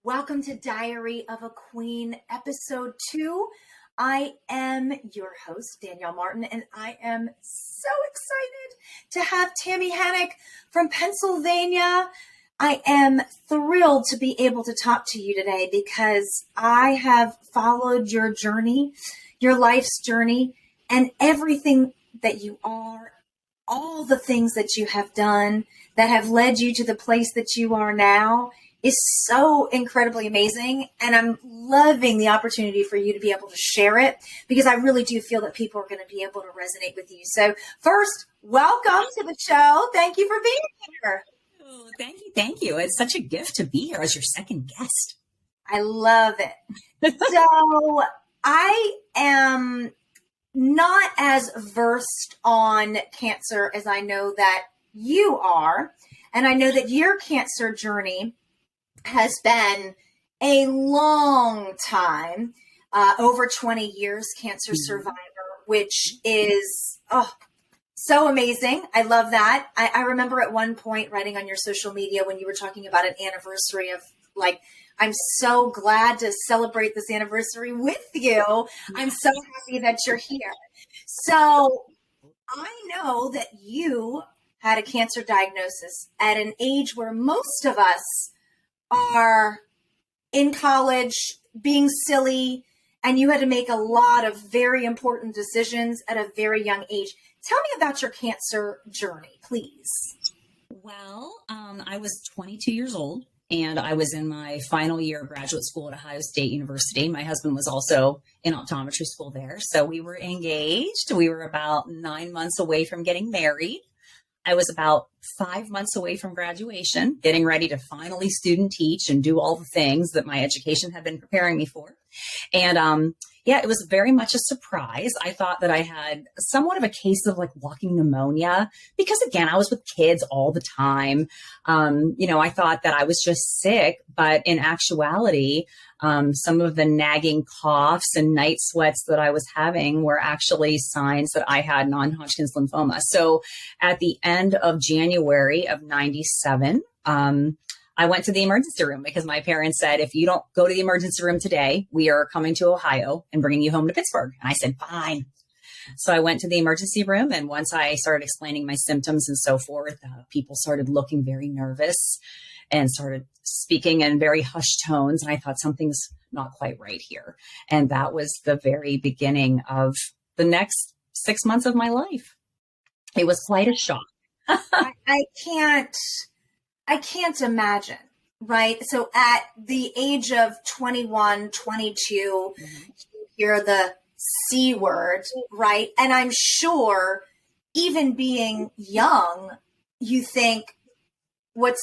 Welcome to Diary of a Queen, episode 2. I am your host, Danielle Martin, and I am so excited to have Tammi Hanak from Pennsylvania. I am thrilled to be able to talk to you today because I have followed your journey, your life's journey, and everything that you are, all the things that you have done that have led you to the place that you are now is so incredibly amazing. And I'm loving the opportunity for you to be able to share it because I really do feel that people are going to be able to resonate with you. So first, welcome to the show. Thank you for being here. Oh, thank you. It's such a gift to be here as your second guest. I love it. So I am not as versed on cancer as I know that you are. And I know that your cancer journey has been a long time, over 20 years, cancer survivor, which is so amazing. I love that. I remember at one point writing on your social media when you were talking about an anniversary of I'm so glad to celebrate this anniversary with you. I'm so happy that you're here. So I know that you had a cancer diagnosis at an age where most of us are in college, being silly, and you had to make a lot of very important decisions at a very young age. Tell me about your cancer journey, please. Well, I was 22 years old and I was in my final year of graduate school at Ohio State University. My husband was also in optometry school there. So we were engaged. We were about 9 months away from getting married. I was about 5 months away from graduation, getting ready to finally student teach and do all the things that my education had been preparing me for. And it was very much a surprise. I thought that I had somewhat of a case of walking pneumonia because, again, I was with kids all the time. I thought that I was just sick, but in actuality, some of the nagging coughs and night sweats that I was having were actually signs that I had non-Hodgkin's lymphoma. So at the end of January of 97, I went to the emergency room because my parents said, if you don't go to the emergency room today, we are coming to Ohio and bringing you home to Pittsburgh. And I said, fine. So I went to the emergency room. And once I started explaining my symptoms and so forth, people started looking very nervous and started speaking in very hushed tones. And I thought something's not quite right here. And that was the very beginning of the next 6 months of my life. It was quite a shock. I can't imagine, right? So at the age of 21, 22, you hear the C word, right? And I'm sure even being young, you think, what's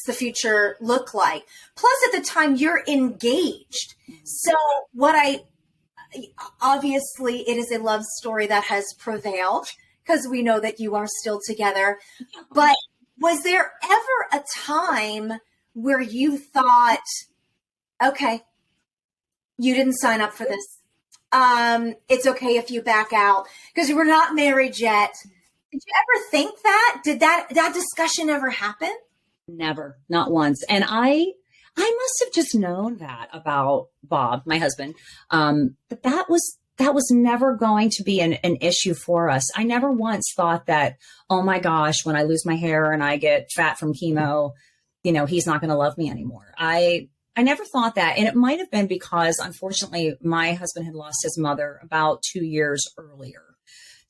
the future look like? Plus at the time you're engaged. So obviously it is a love story that has prevailed because we know that you are still together, but was there ever a time where you thought, okay, you didn't sign up for this. It's okay if you back out because you were not married yet. Did you ever think that? Did that discussion ever happen? Never, not once. And I must have just known that about Bob, my husband, but that was never going to be an issue for us. I never once thought that, oh my gosh, when I lose my hair and I get fat from chemo, he's not going to love me anymore. I never thought that. And it might have been because, unfortunately, my husband had lost his mother about 2 years earlier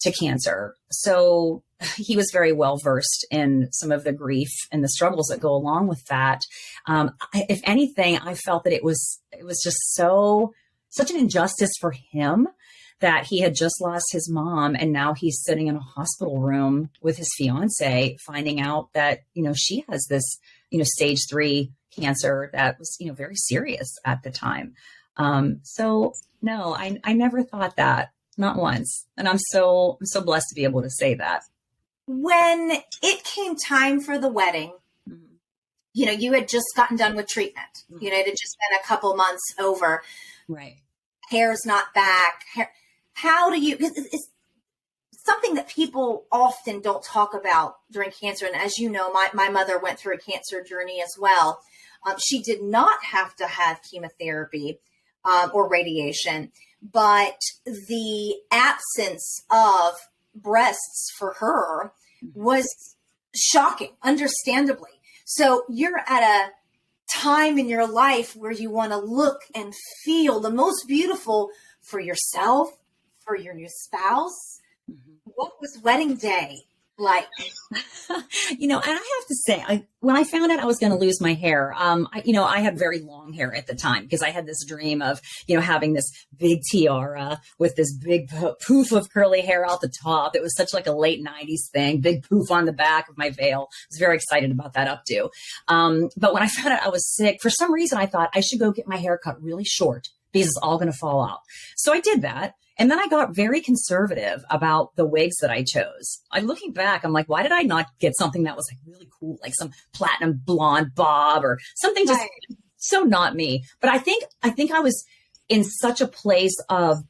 to cancer. So he was very well versed in some of the grief and the struggles that go along with that. If anything, I felt that it was just such an injustice for him that he had just lost his mom and now he's sitting in a hospital room with his fiance, finding out that, she has this, stage 3 cancer that was, very serious at the time. So no, I never thought that, not once. And I'm so blessed to be able to say that. When it came time for the wedding, you had just gotten done with treatment. It had just been a couple months over. Right. Hair's not back. How do you, something that people often don't talk about during cancer. And as you know, my mother went through a cancer journey as well. She did not have to have chemotherapy or radiation, but the absence of breasts for her was shocking, understandably. So you're at a time in your life where you want to look and feel the most beautiful for yourself, for your new spouse. What was wedding day like? And I have to say, when I found out I was going to lose my hair, I had very long hair at the time because I had this dream of, having this big tiara with this big poof of curly hair out the top. It was such like a late 90s thing, big poof on the back of my veil. I was very excited about that updo. But when I found out I was sick, for some reason, I thought I should go get my hair cut really short because it's all going to fall out. So I did that. And then I got very conservative about the wigs that I chose. Looking back, I'm like, why did I not get something that was like really cool, like some platinum blonde bob or something just so not me. But I think I was in such a place of,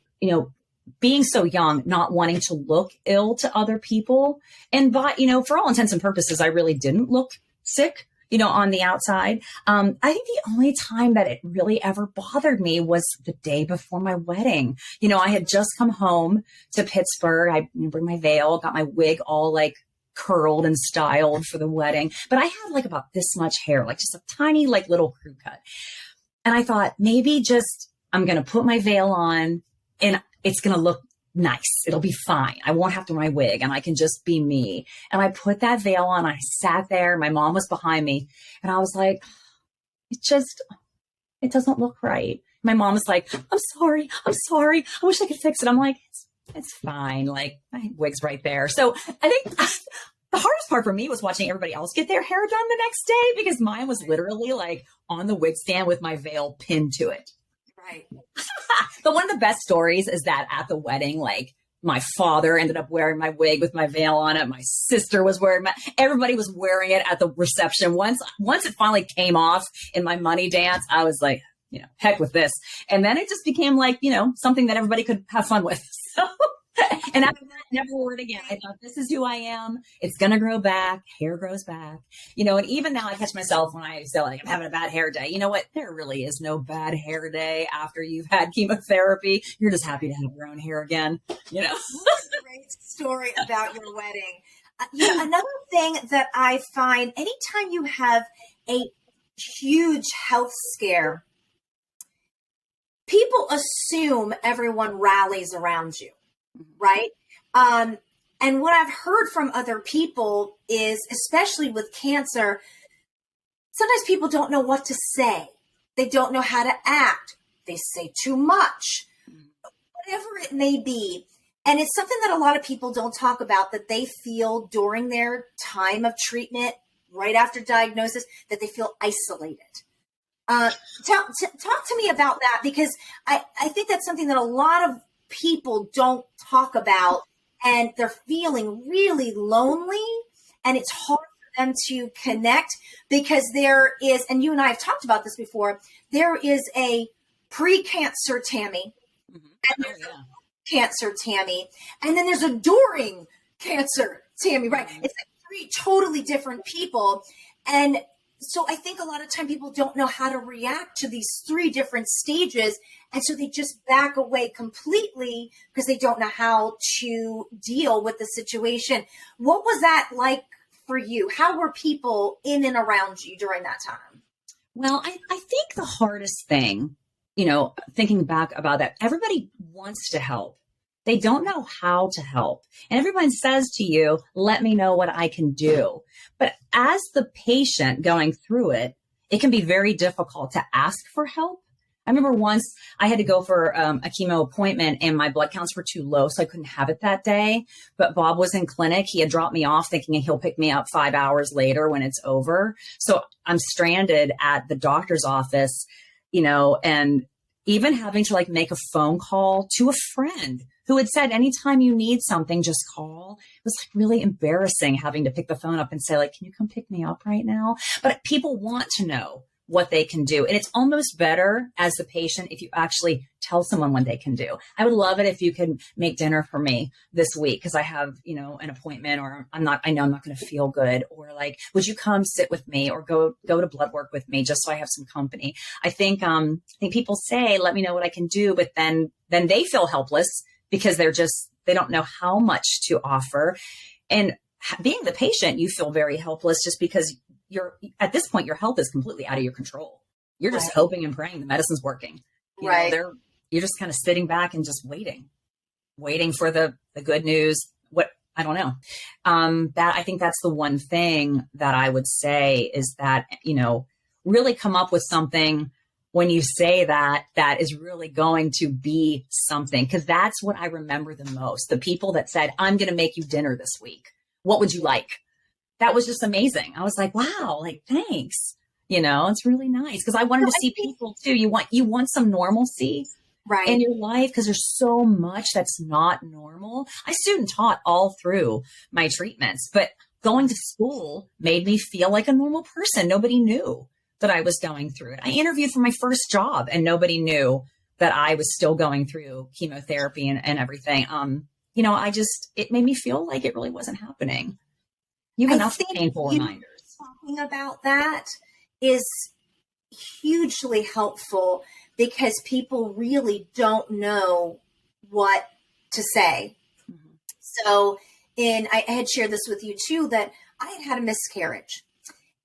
being so young, not wanting to look ill to other people. And for all intents and purposes, I really didn't look sick, on the outside. I think the only time that it really ever bothered me was the day before my wedding. I had just come home to Pittsburgh. I bring my veil, got my wig all like curled and styled for the wedding. But I had like about this much hair, like just a tiny, like little crew cut. And I thought maybe I'm going to put my veil on and it's going to look nice. It'll be fine. I won't have to wear my wig and I can just be me. And I put that veil on. I sat there. My mom was behind me and I was like, it doesn't look right. My mom was like, I'm sorry. I wish I could fix it. I'm like, it's fine. Like my wig's right there. So I think the hardest part for me was watching everybody else get their hair done the next day because mine was literally like on the wig stand with my veil pinned to it. Right. But one of the best stories is that at the wedding, like my father ended up wearing my wig with my veil on it. My sister was wearing everybody was wearing it at the reception. Once it finally came off in my money dance, I was like, heck with this. And then it just became like, something that everybody could have fun with. So, and after that, never wore it again. I thought, this is who I am. It's going to grow back. Hair grows back. And even now I catch myself when I say like, I'm having a bad hair day. You know what? There really is no bad hair day after you've had chemotherapy. You're just happy to have your own hair again. What a great story about your wedding. Another thing that I find anytime you have a huge health scare, people assume everyone rallies around you. Right. And what I've heard from other people is, especially with cancer, sometimes people don't know what to say. They don't know how to act. They say too much, whatever it may be. And it's something that a lot of people don't talk about, that they feel during their time of treatment, right after diagnosis, that they feel isolated. Talk to me about that, because I think that's something that a lot of people don't talk about, and they're feeling really lonely, and it's hard for them to connect because there is, and you and I have talked about this before, there is a pre-cancer Tammi, and there's a cancer Tammi, and then there's a during cancer Tammi, right? It's like three totally different people. And so I think a lot of time people don't know how to react to these three different stages. And so they just back away completely because they don't know how to deal with the situation. What was that like for you? How were people in and around you during that time? Well, I think the hardest thing, thinking back about that, everybody wants to help. They don't know how to help. And everyone says to you, let me know what I can do. But as the patient going through it, it can be very difficult to ask for help. I remember once I had to go for a chemo appointment and my blood counts were too low, so I couldn't have it that day. But Bob was in clinic. He had dropped me off thinking he'll pick me up 5 hours later when it's over. So I'm stranded at the doctor's office, and even having to make a phone call to a friend who had said, anytime you need something, just call. It was really embarrassing having to pick the phone up and say, can you come pick me up right now? But people want to know what they can do. And it's almost better as the patient if you actually tell someone what they can do. I would love it if you could make dinner for me this week because I have, an appointment, or I know I'm not going to feel good, or like, would you come sit with me or go to blood work with me just so I have some company? I think people say, let me know what I can do, but then they feel helpless because they don't know how much to offer. And being the patient, you feel very helpless just because at this point, your health is completely out of your control. You're just hoping and praying the medicine's working. You're just kind of sitting back and just waiting for the good news. I don't know. I think that's the one thing that I would say is that, really come up with something when you say that is really going to be something. Cause that's what I remember the most. The people that said, I'm going to make you dinner this week. What would you like? That was just amazing. I was like, wow, like, thanks. It's really nice. Cause I wanted to see people too. You want some normalcy in your life because there's so much that's not normal. I student taught all through my treatments, but going to school made me feel like a normal person. Nobody knew that I was going through it. I interviewed for my first job and nobody knew that I was still going through chemotherapy and everything. It made me feel like it really wasn't happening. You have enough painful reminders. Talking about that is hugely helpful because people really don't know what to say. Mm-hmm. So I had shared this with you too, that I had a miscarriage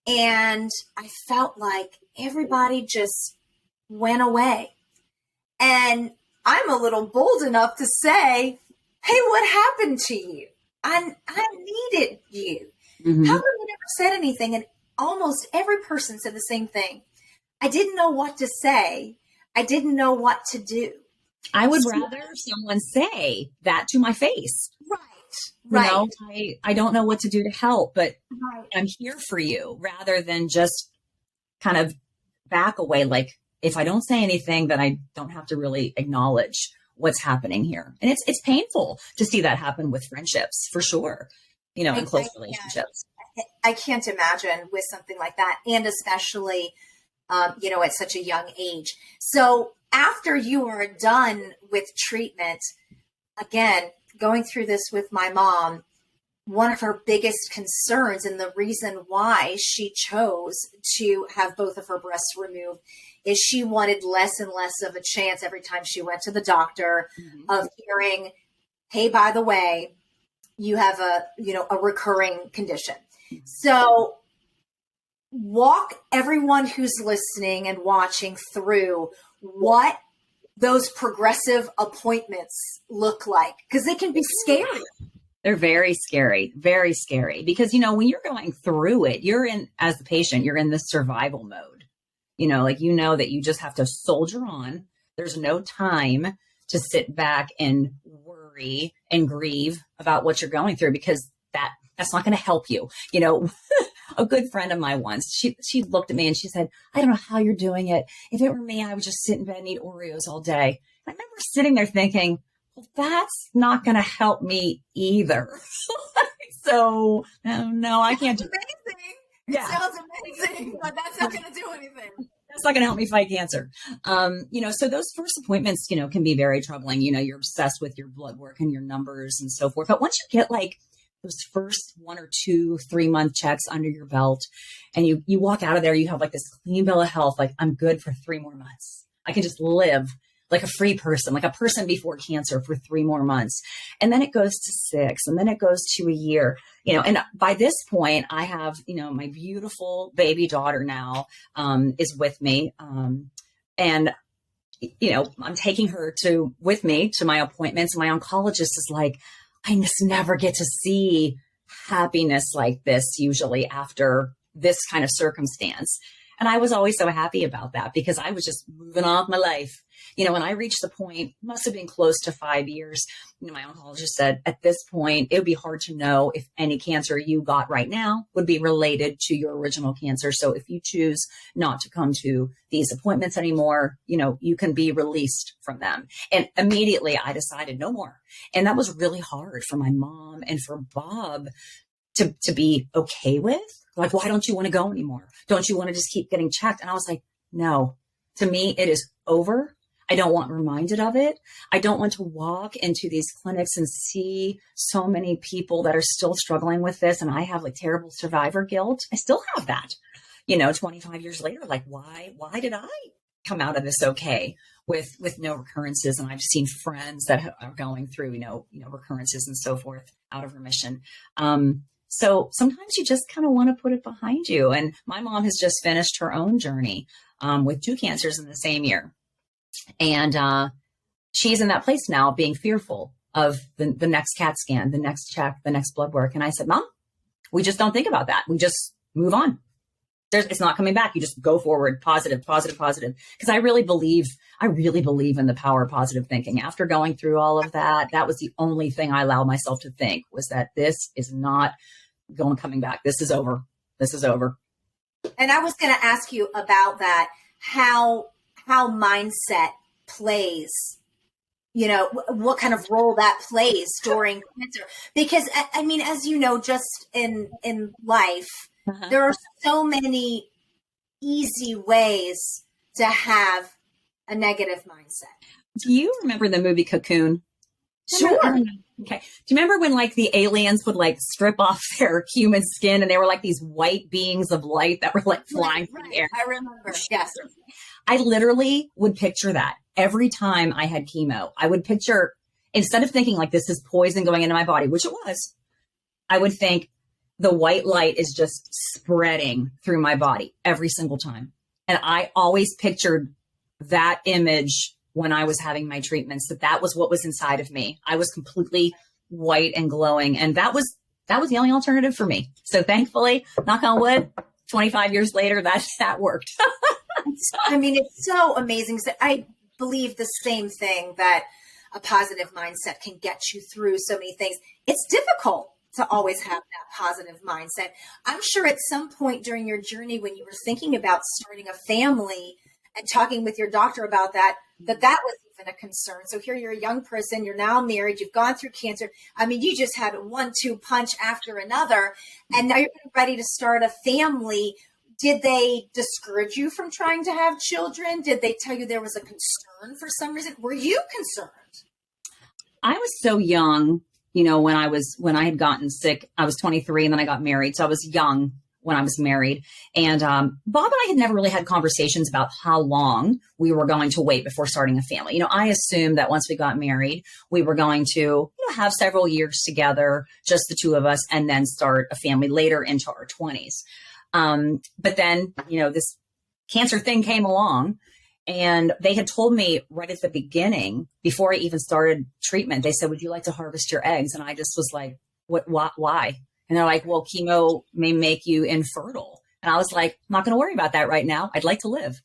and I felt like everybody just went away. And I'm a little bold enough to say, hey, what happened to you? I needed you. Mm-hmm. How come you never said anything? And almost every person said the same thing. I didn't know what to say. I didn't know what to do. I would rather someone say that to my face. Right. I don't know what to do to help, but I'm here for you, rather than just kind of back away. Like, if I don't say anything, then I don't have to really acknowledge what's happening here. And it's painful to see that happen with friendships, for sure. In close relationships. I can't imagine with something like that. And especially, at such a young age. So after you were done with treatment, again, going through this with my mom, one of her biggest concerns and the reason why she chose to have both of her breasts removed is she wanted less and less of a chance every time she went to the doctor of hearing, hey, by the way, you have a recurring condition. So walk everyone who's listening and watching through what those progressive appointments look like, because they can be scary. They're very scary, because, when you're going through it, as the patient, you're in the survival mode, that you just have to soldier on. There's no time to sit back and worry and grieve about what you're going through, because that's not going to help you. A good friend of mine once, she looked at me and she said, I don't know how you're doing it. If it were me, I would just sit in bed and eat Oreos all day. I remember sitting there thinking, well, that's not going to help me either. So no, I can't do it. Sounds amazing, but that's not going to do anything. That's not going to help me fight cancer. So those first appointments, can be very troubling. You're obsessed with your blood work and your numbers and so forth. But once you get like those first 1 or 2, 3 month checks under your belt and you walk out of there, you have like this clean bill of health. Like, I'm good for 3 more months. I can just live like a free person, like a person before cancer for 3 more months. And then it goes to 6, and then it goes to a year, and by this point I have, my beautiful baby daughter now, is with me. And I'm taking her with me to my appointments. My oncologist is like, I just never get to see happiness like this usually after this kind of circumstance. And I was always so happy about that because I was just moving on with my life. When I reached the point, must have been close to 5 years, my oncologist said, at this point, it would be hard to know if any cancer you got right now would be related to your original cancer. So if you choose not to come to these appointments anymore, you can be released from them. And immediately I decided no more. And that was really hard for my mom and for Bob to be okay with, Like, why don't you want to go anymore? Don't you want to just keep getting checked? And I was like, no, to me, it is over. I don't want reminded of it. I don't want to walk into these clinics and see so many people that are still struggling with this. And I have like terrible survivor guilt. I still have that, 25 years later, like, why did I come out of this okay with no recurrences? And I've seen friends that are going through, recurrences and so forth out of remission. So sometimes you just kind of want to put it behind you. And my mom has just finished her own journey with 2 cancers in the same year. And she's in that place now, being fearful of the next CAT scan, the next check, the next blood work. And I said, Mom, we just don't think about that. We just move on. It's not coming back. You just go forward, positive, positive, positive. Because I really believe in the power of positive thinking. After going through all of that, that was the only thing I allowed myself to think, was that this is not coming back. This is over. This is over. And I was going to ask you about that, how mindset plays, what kind of role that plays during cancer. Because I mean, as you know, just in life, there are so many easy ways to have a negative mindset. Do you remember the movie Cocoon? Sure. Okay. Do you remember when like the aliens would like strip off their human skin and they were like these white beings of light that were like flying through the air? I remember. Yes. I literally would picture that every time I had chemo. I would picture, instead of thinking like this is poison going into my body, which it was, I would think the white light is just spreading through my body every single time. And I always pictured that image when I was having my treatments, that was what was inside of me. I was completely white and glowing. And that was the only alternative for me. So thankfully, knock on wood, 25 years later, that worked. I mean, it's so amazing. So I believe the same thing, that a positive mindset can get you through so many things. It's difficult to always have that positive mindset. I'm sure at some point during your journey, when you were thinking about starting a family and talking with your doctor about that was even a concern. So here you're a young person, you're now married, you've gone through cancer. I mean, you just had a 1-2 punch after another, and now you're ready to start a family. Did they discourage you from trying to have children? Did they tell you there was a concern for some reason? Were you concerned? I was so young, when I had gotten sick. I was 23 and then I got married. So I was young when I was married. And Bob and I had never really had conversations about how long we were going to wait before starting a family. I assumed that once we got married, we were going to have several years together, just the 2 of us, and then start a family later into our 20s. But then, this cancer thing came along, and they had told me right at the beginning, before I even started treatment, they said, would you like to harvest your eggs? And I just was like, why? And they're like, well, chemo may make you infertile. And I was like, I'm not going to worry about that right now. I'd like to live.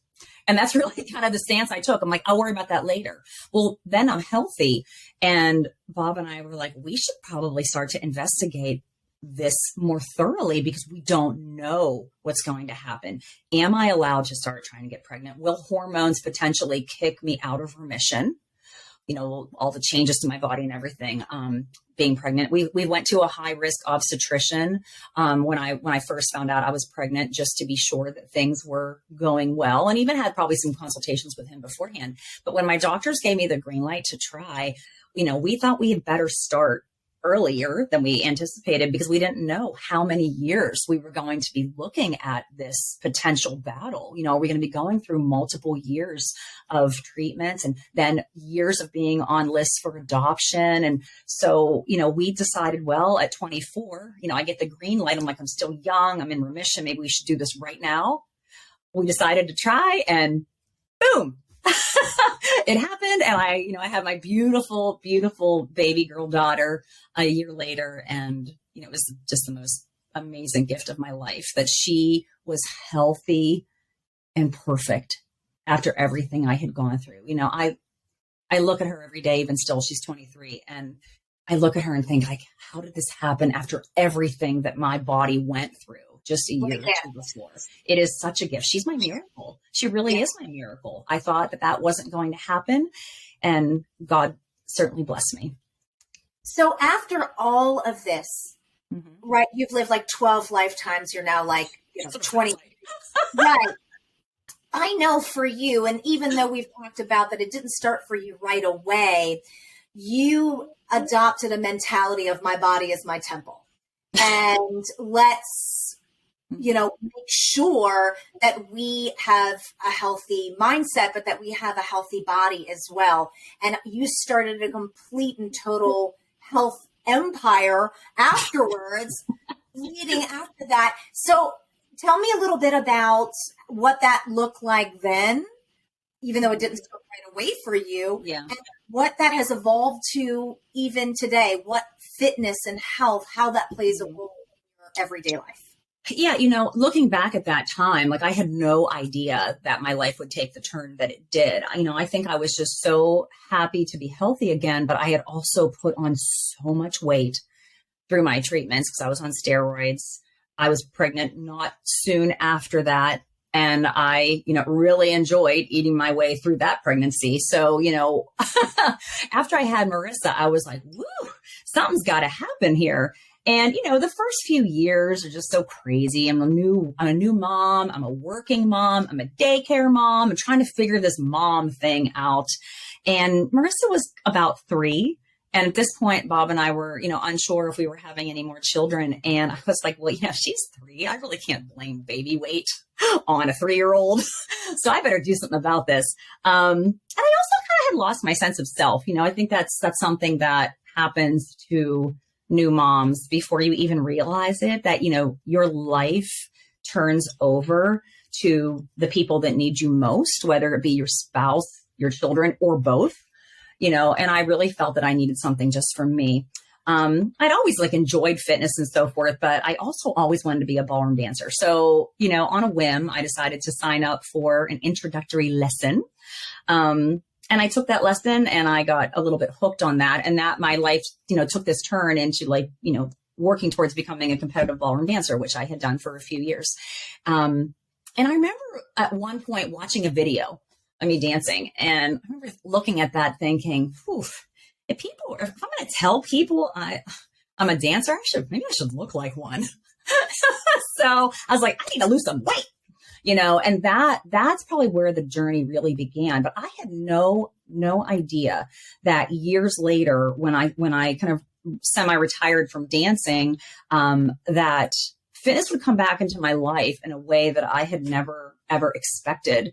And that's really kind of the stance I took. I'm like, I'll worry about that later. Well, then I'm healthy. And Bob and I were like, we should probably start to investigate this more thoroughly, because we don't know what's going to happen. Am I allowed to start trying to get pregnant? Will hormones potentially kick me out of remission? All the changes to my body and everything, being pregnant. We went to a high risk obstetrician when I first found out I was pregnant, just to be sure that things were going well, and even had probably some consultations with him beforehand. But when my doctors gave me the green light to try, we thought we had better start earlier than we anticipated, because we didn't know how many years we were going to be looking at this potential battle. Are we going to be going through multiple years of treatments and then years of being on lists for adoption? And so, we decided, well, at 24, I get the green light. I'm like, I'm still young. I'm in remission. Maybe we should do this right now. We decided to try, and boom. It happened. And I had my beautiful, beautiful baby girl daughter a year later. And, it was just the most amazing gift of my life, that she was healthy and perfect after everything I had gone through. I look at her every day, even still, she's 23. And I look at her and think, like, how did this happen after everything that my body went through just a year or 2 before? It is such a gift. She's my miracle. She really is my miracle. I thought that wasn't going to happen, and God certainly blessed me. So after all of this, right? You've lived like 12 lifetimes. You're now like, 20. Like. Right. I know for you, and even though we've talked about that it didn't start for you right away, you adopted a mentality of my body is my temple. And let's, make sure that we have a healthy mindset, but that we have a healthy body as well. And you started a complete and total health empire afterwards, leading after that. So tell me a little bit about what that looked like then, even though it didn't start right away for you, and what that has evolved to even today, what fitness and health, how that plays a role in your everyday life. Yeah, looking back at that time, like I had no idea that my life would take the turn that it did. I think I was just so happy to be healthy again, but I had also put on so much weight through my treatments because I was on steroids. I was pregnant not soon after that. And I, really enjoyed eating my way through that pregnancy. So, after I had Marissa, I was like, woo, something's got to happen here. And, the first few years are just so crazy. I'm a new mom. I'm a working mom. I'm a daycare mom. I'm trying to figure this mom thing out. And Marissa was about 3. And at this point, Bob and I were, unsure if we were having any more children. And I was like, well, she's 3. I really can't blame baby weight on a 3-year-old. So I better do something about this. And I also kind of had lost my sense of self. I think that's something that happens to new moms before you even realize it, that, your life turns over to the people that need you most, whether it be your spouse, your children, or both. And I really felt that I needed something just for me. I'd always enjoyed fitness and so forth, but I also always wanted to be a ballroom dancer. So, on a whim, I decided to sign up for an introductory lesson. And I took that lesson and I got a little bit hooked on that. And that my life, took this turn into working towards becoming a competitive ballroom dancer, which I had done for a few years. And I remember at one point watching a video of me dancing. And I remember looking at that thinking, if I'm going to tell people I'm a dancer, maybe I should look like one. So I was like, I need to lose some weight, and that's probably where the journey really began. But I had no idea that years later, when I kind of semi-retired from dancing, that fitness would come back into my life in a way that I had never, ever expected,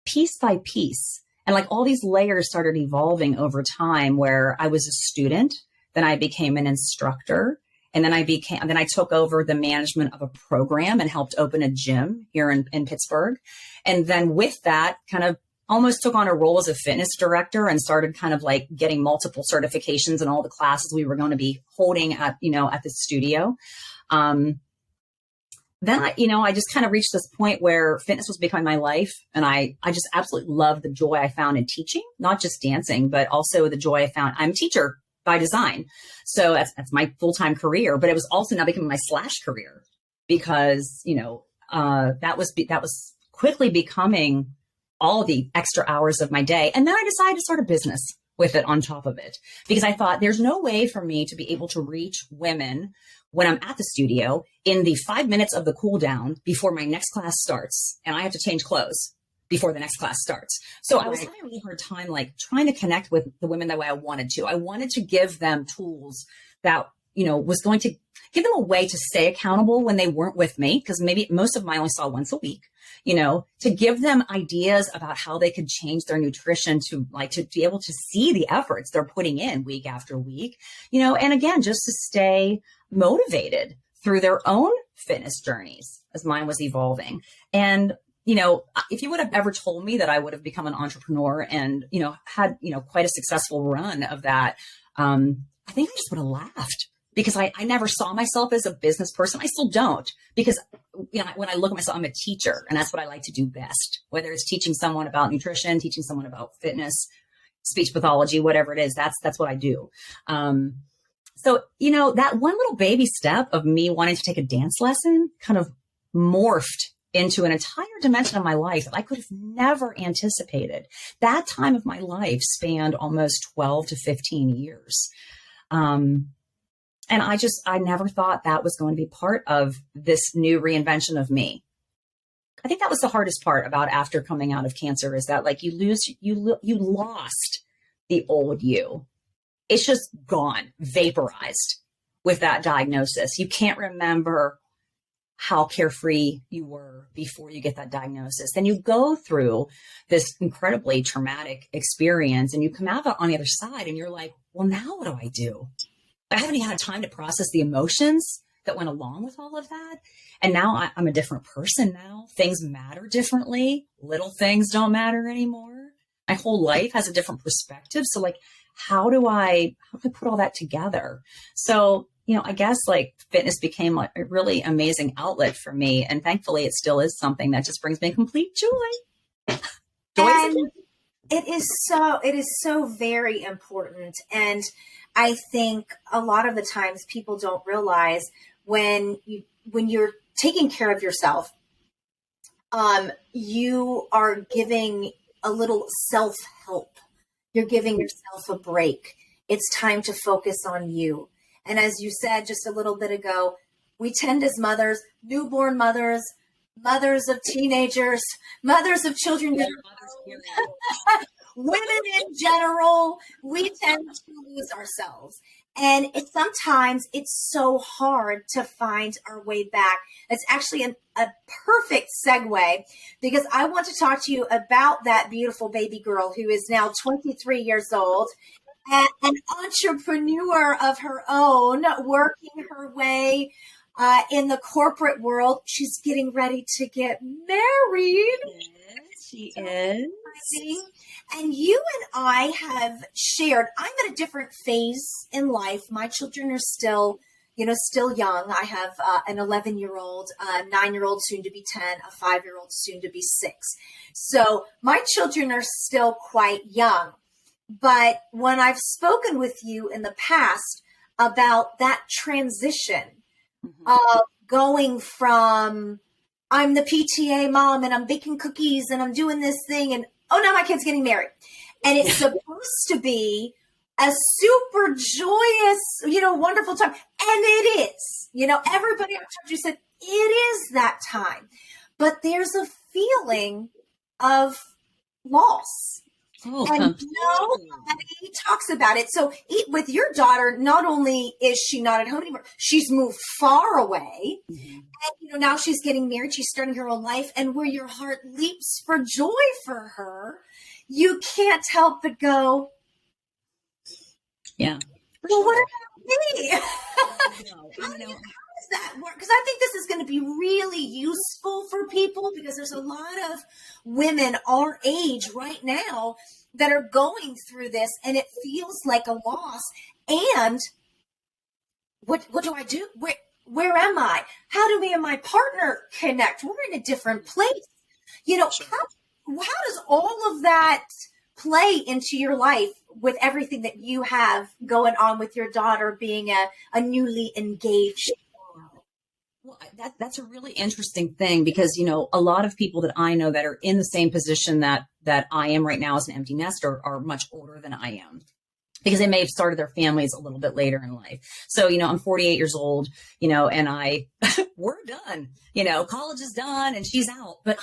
piece by piece. And all these layers started evolving over time, where I was a student, then I became an instructor. And then I took over the management of a program and helped open a gym here in Pittsburgh. And then with that, kind of almost took on a role as a fitness director and started kind of getting multiple certifications in all the classes we were going to be holding at the studio. Then I just kind of reached this point where fitness was becoming my life. And I just absolutely loved the joy I found in teaching, not just dancing, but also the joy I found. I'm a teacher by design. So that's my full-time career, but it was also now becoming my slash career because, that was quickly becoming all the extra hours of my day. And then I decided to start a business with it on top of it, because I thought there's no way for me to be able to reach women when I'm at the studio in the 5 minutes of the cool down before my next class starts. And I have to change clothes before the next class starts. So I was having a really hard time, trying to connect with the women the way I wanted to. I wanted to give them tools that, was going to give them a way to stay accountable when they weren't with me. Because maybe most of them I only saw once a week, to give them ideas about how they could change their nutrition to be able to see the efforts they're putting in week after week, and again, just to stay motivated through their own fitness journeys as mine was evolving. And if you would have ever told me that I would have become an entrepreneur and, had, quite a successful run of that, I think I just would have laughed, because I never saw myself as a business person. I still don't, because when I look at myself, I'm a teacher, and that's what I like to do best, whether it's teaching someone about nutrition, teaching someone about fitness, speech pathology, whatever it is, that's what I do. So, that one little baby step of me wanting to take a dance lesson kind of morphed into an entire dimension of my life that I could have never anticipated. That time of my life spanned almost 12 to 15 years. And I never thought that was going to be part of this new reinvention of me. I think that was the hardest part about after coming out of cancer, is that like you lost the old you. It's just gone, vaporized with that diagnosis. You can't remember how carefree you were before you get that diagnosis. Then you go through this incredibly traumatic experience and you come out on the other side and you're like, well, now what do I do? I haven't even had time to process the emotions that went along with all of that. And now I'm a different person now. Things matter differently. Little things don't matter anymore. My whole life has a different perspective. So like, how do I put all that together? So, I guess like fitness became a really amazing outlet for me. And thankfully it still is something that just brings me complete joy. And it is so very important. And I think a lot of the times people don't realize when you're taking care of yourself, you are giving a little self-help. You're giving yourself a break. It's time to focus on you. And as you said just a little bit ago, we tend as mothers, newborn mothers, mothers of teenagers, mothers of children, women in general, we tend to lose ourselves. And sometimes it's so hard to find our way back. It's actually a perfect segue, because I want to talk to you about that beautiful baby girl who is now 23 years old, and an entrepreneur of her own, working her way in the corporate world. She's getting ready to get married. Yes, she is. And you and I have shared, I'm at a different phase in life. My children are still young. I have an 11-year-old, a 9-year-old, soon to be 10, a 5-year-old, soon to be 6. So my children are still quite young. But when I've spoken with you in the past about that transition of going from, I'm the PTA mom and I'm baking cookies and I'm doing this thing, and oh, now my kid's getting married. And it's supposed to be a super joyous, wonderful time. And it is. Everybody I've talked to said it is that time. But there's a feeling of loss. Oh, and nobody talks about it. So with your daughter, not only is she not at home anymore, she's moved far away. Mm-hmm. And now she's getting married. She's starting her own life. And where your heart leaps for joy for her, you can't help but go, yeah. Well, what about me? How does that work? Because I think this is going to be really useful for people, because there's a lot of women our age right now that are going through this, and it feels like a loss. And what do I do? Where am I? How do me and my partner connect? We're in a different place. How does all of that play into your life with everything that you have going on with your daughter being a newly engaged? Well, that's a really interesting thing, because, a lot of people that I know that are in the same position that I am right now as an empty nester are much older than I am, because they may have started their families a little bit later in life. So, I'm 48 years old, and we're done, college is done and she's out. But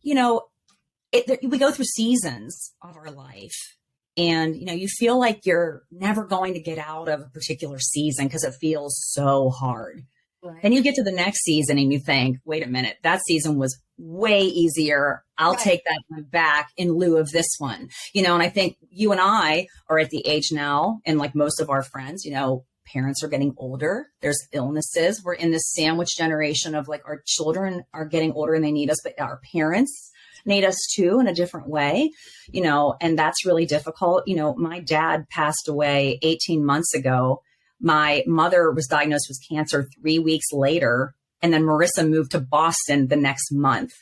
we go through seasons of our life, and, you feel like you're never going to get out of a particular season because it feels so hard. Right. Then you get to the next season and you think, wait a minute, that season was way easier. I'll take that one back in lieu of this one, and I think you and I are at the age now, and like most of our friends, parents are getting older. There's illnesses. We're in this sandwich generation of like, our children are getting older and they need us, but our parents need us too in a different way, and that's really difficult. My dad passed away 18 months ago. My mother was diagnosed with cancer 3 weeks later, and then Marissa moved to Boston the next month.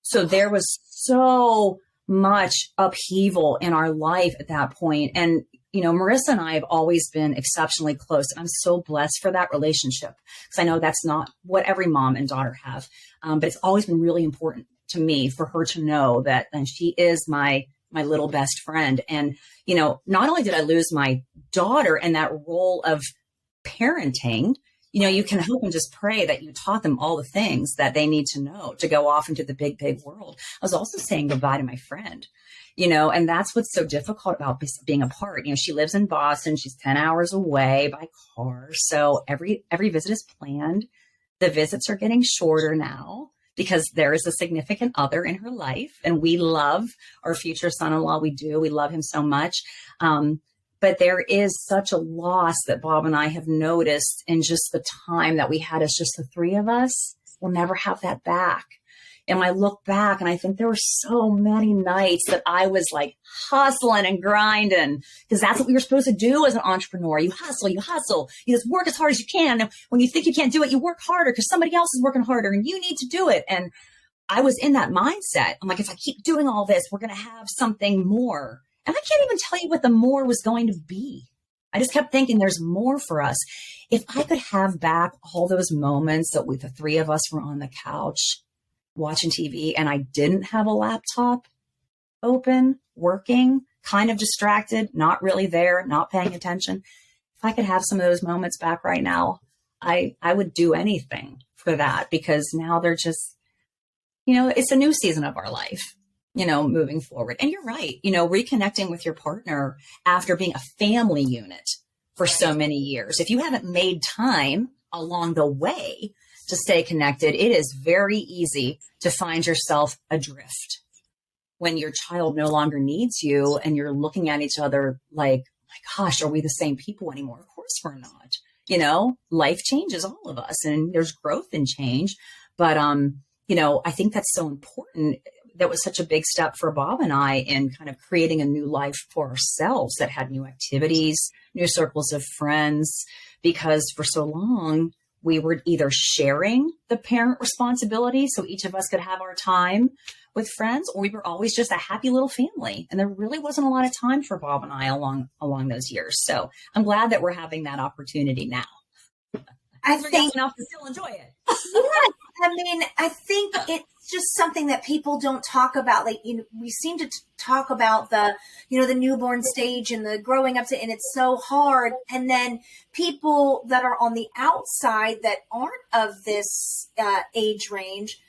So there was so much upheaval in our life at that point. And, Marissa and I have always been exceptionally close. I'm so blessed for that relationship, because I know that's not what every mom and daughter have. But it's always been really important to me for her to know that she is my little best friend. And, not only did I lose my daughter and that role of parenting, you can hope and just pray that you taught them all the things that they need to know to go off into the big, big world. I was also saying goodbye to my friend, and that's what's so difficult about being apart. She lives in Boston. She's 10 hours away by car. So every visit is planned. The visits are getting shorter now because there is a significant other in her life, and we love our future son-in-law. We do. We love him so much. But there is such a loss that Bob and I have noticed in just the time that we had as just the three of us. We'll never have that back. And I look back and I think there were so many nights that I was like hustling and grinding, because that's what we were supposed to do as an entrepreneur. You hustle, you just work as hard as you can. And when you think you can't do it, you work harder because somebody else is working harder and you need to do it. And I was in that mindset. I'm like, if I keep doing all this, we're going to have something more. And I can't even tell you what the more was going to be. I just kept thinking there's more for us. If I could have back all those moments that the three of us were on the couch watching TV and I didn't have a laptop open, working, kind of distracted, not really there, not paying attention. If I could have some of those moments back right now, I would do anything for that, because now they're just, it's a new season of our life. Moving forward. And you're right, reconnecting with your partner after being a family unit for so many years. If you haven't made time along the way to stay connected, it is very easy to find yourself adrift when your child no longer needs you and you're looking at each other like, my gosh, are we the same people anymore? Of course we're not. Life changes all of us and there's growth and change. But, I think that's so important. That was such a big step for Bob and I in kind of creating a new life for ourselves that had new activities, new circles of friends, because for so long we were either sharing the parent responsibility so each of us could have our time with friends, or we were always just a happy little family. And there really wasn't a lot of time for Bob and I along those years. So I'm glad that we're having that opportunity now. I think enough to still enjoy it. Yeah, I think it's just something that people don't talk about. Like, we seem to talk about the newborn stage and the growing up to, and it's so hard. And then people that are on the outside that aren't of this age range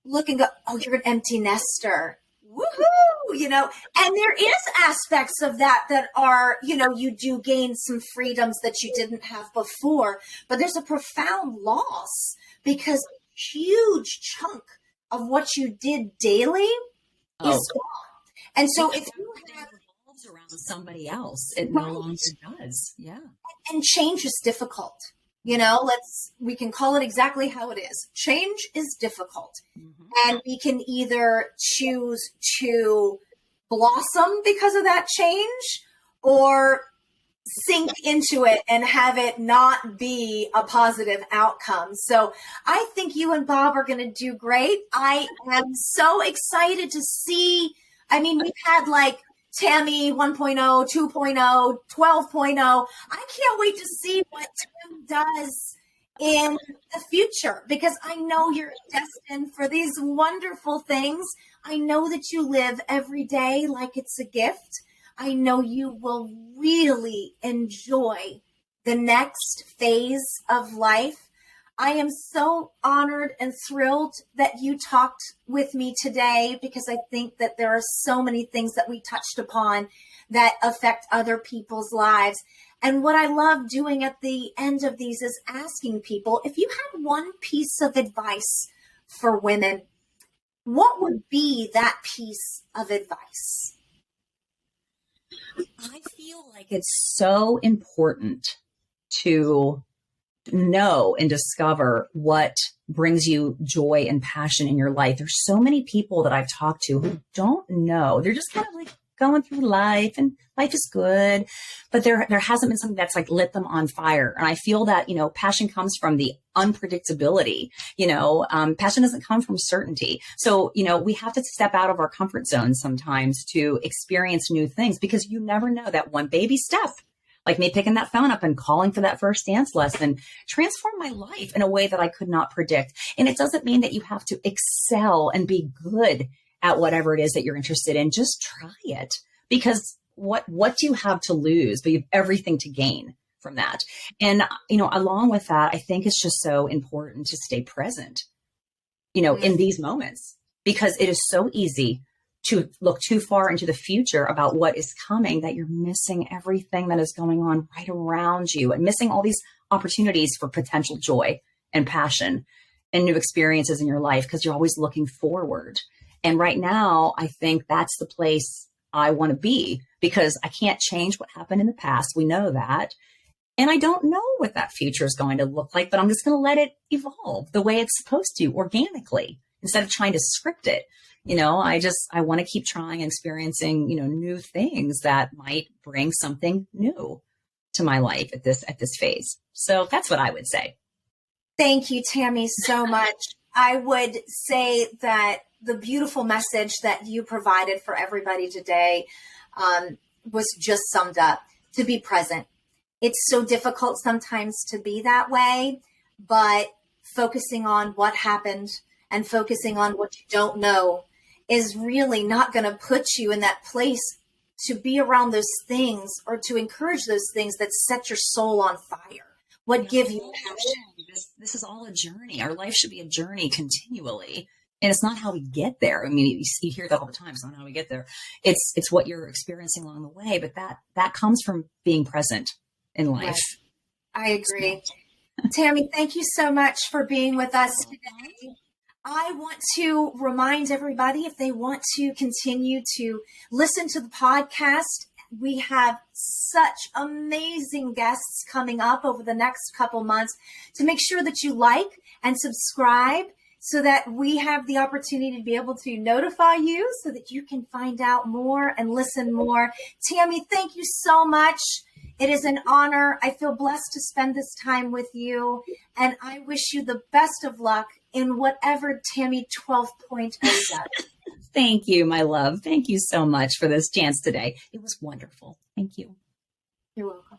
look and go, oh, you're an empty nester. Woohoo! And there is aspects of that are, you do gain some freedoms that you didn't have before, but there's a profound loss because a huge chunk of what you did daily is gone. And so if you have revolves around somebody else, it no longer does. Yeah. And change is difficult. We can call it exactly how it is. Change is difficult. Mm-hmm. And we can either choose to blossom because of that change or sink into it and have it not be a positive outcome. So I think you and Bob are going to do great. I am so excited to see. We've had like Tammi 1.0, 2.0, 12.0. I can't wait to see what Tim does in the future, because I know you're destined for these wonderful things. I know that you live every day like it's a gift. I know you will really enjoy the next phase of life. I am so honored and thrilled that you talked with me today, because I think that there are so many things that we touched upon that affect other people's lives. And what I love doing at the end of these is asking people, if you had one piece of advice for women, what would be that piece of advice? I feel like it's so important to know and discover what brings you joy and passion in your life. There's so many people that I've talked to who don't know. They're just kind of like going through life and life is good, but there hasn't been something that's like lit them on fire. And I feel that, passion comes from the unpredictability, passion doesn't come from certainty. So, we have to step out of our comfort zone sometimes to experience new things, because you never know, that one baby step, like me picking that phone up and calling for that first dance lesson, transformed my life in a way that I could not predict. And it doesn't mean that you have to excel and be good at whatever it is that you're interested in. Just try it, because what do you have to lose? But you have everything to gain from that. And, along with that, I think it's just so important to stay present, in these moments, because it is so easy to look too far into the future about what is coming that you're missing everything that is going on right around you and missing all these opportunities for potential joy and passion and new experiences in your life because you're always looking forward. And right now, I think that's the place I want to be because I can't change what happened in the past. We know that. And I don't know what that future is going to look like, but I'm just going to let it evolve the way it's supposed to organically instead of trying to script it. I want to keep trying and experiencing, new things that might bring something new to my life at this phase. So that's what I would say. Thank you, Tammi, so much. I would say that the beautiful message that you provided for everybody today was just summed up: to be present. It's so difficult sometimes to be that way, but focusing on what happened and focusing on what you don't know is really not going to put you in that place to be around those things or to encourage those things that set your soul on fire. What give you passion? This is all a journey. Our life should be a journey continually. And it's not how we get there. I mean, you hear that all the time. It's not how we get there. It's what you're experiencing along the way. But that comes from being present in life. Right. I agree. Tammi, thank you so much for being with us today. I want to remind everybody, if they want to continue to listen to the podcast, we have such amazing guests coming up over the next couple months, to make sure that you like and subscribe so that we have the opportunity to be able to notify you so that you can find out more and listen more. Tammi, thank you so much. It is an honor. I feel blessed to spend this time with you, and I wish you the best of luck in whatever Tammi 12.0 does. Thank you, my love. Thank you so much for this chance today. It was wonderful. Thank you. You're welcome.